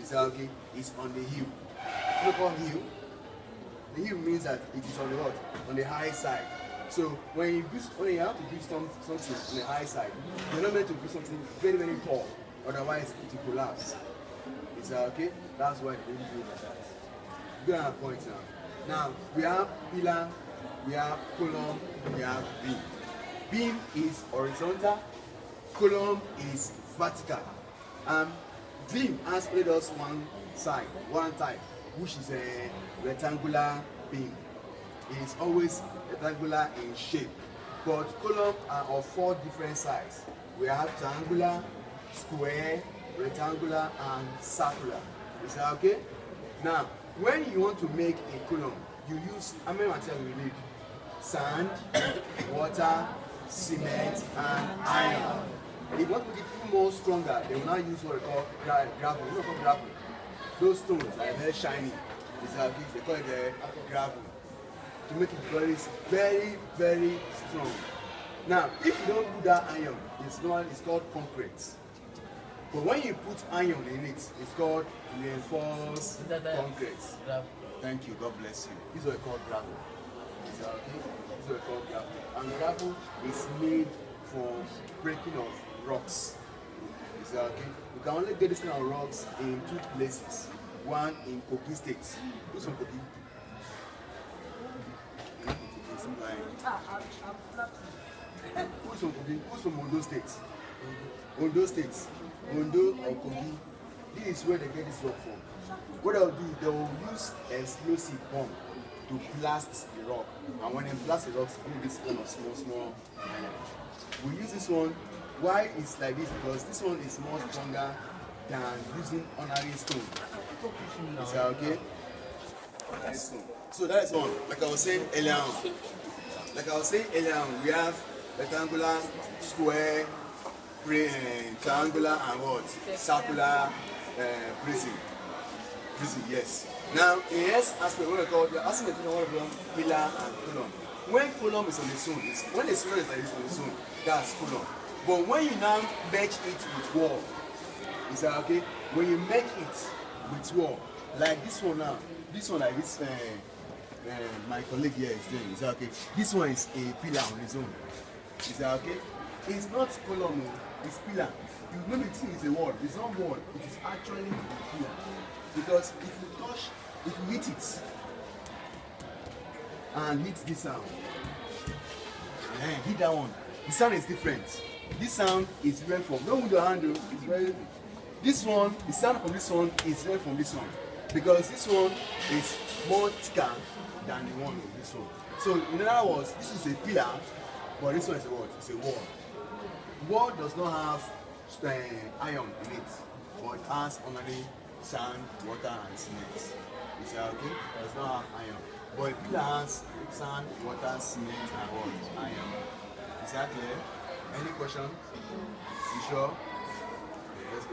Is that okay? It's on the hill. Look on hill. The hill means that it is on the what? On the high side. So when you have to build something on the high side, you're not meant to build something very, very tall. Otherwise, it will collapse. Is that okay? That's why they don't do it like that. Good at point now. Now we have pillar, we have column, we have beam. Beam is horizontal, column is vertical. Beam has only just one side, one type, which is a rectangular beam. It is always rectangular in shape. But columns are of 4 different sizes. We have triangular, square, rectangular, and circular. Is that okay? Now, when you want to make a column, you use how many materials you need? Sand, water, cement, and iron. If you want to make it even more stronger, they will now use what they call gravel. What do you call gravel? Those stones that are very shiny. Is that okay? They call it gravel. To make it very, very strong. Now, if you don't put that iron, it's called concrete. But when you put iron in it, it's called reinforced concrete. Thank you, God bless you. This is what we call gravel. Is that okay? This is what we call gravel. And gravel is made for breaking of rocks. Is that okay? You can only get this kind of rocks in 2 places. One in Kogi State. Who's from Kogi? Who's from Kogi? Who's from Ondo State? Ondo State. Ondo or Kogi. This is where they get this rock from. What they'll do, they will use explosive bomb to blast the rock. And when they blast the rocks, you this kind of small. We use this one. Why it's like this? Because this one is more stronger than using ordinary stone. Is that okay? So that is one. Like I was saying earlier on. We have rectangular, square, triangular, and what? Circular prism. Yes. Now, in S aspect, what we call the aspect of one of them, pillar and column. When column is on the zone, when the zone is like this on the zone, that's column. But when you now match it with wall, is that okay? When you make it with wall, like this one now, this one like this, my colleague here is doing, is that okay? This one is a pillar on its own. Is that okay? It's not column, it's pillar. You maybe think it's a wall. It's not wall. It is actually a pillar. Because if you hit it and hit this sound, and hit that one, the sound is different. This sound is different from, don't move your hand, it's very. This one, the sound from this one is different from this one. Because this one is more thicker than the one of this one. So in other words, this is a pillar, but this one is a what? It's a wall. Wall does not have iron in it, but it has only sand, water, and cement. Is that okay? It does not have iron. But a pillar has sand, water, cement, and what? Iron. Is that clear? Any question? You sure? Okay, let's go.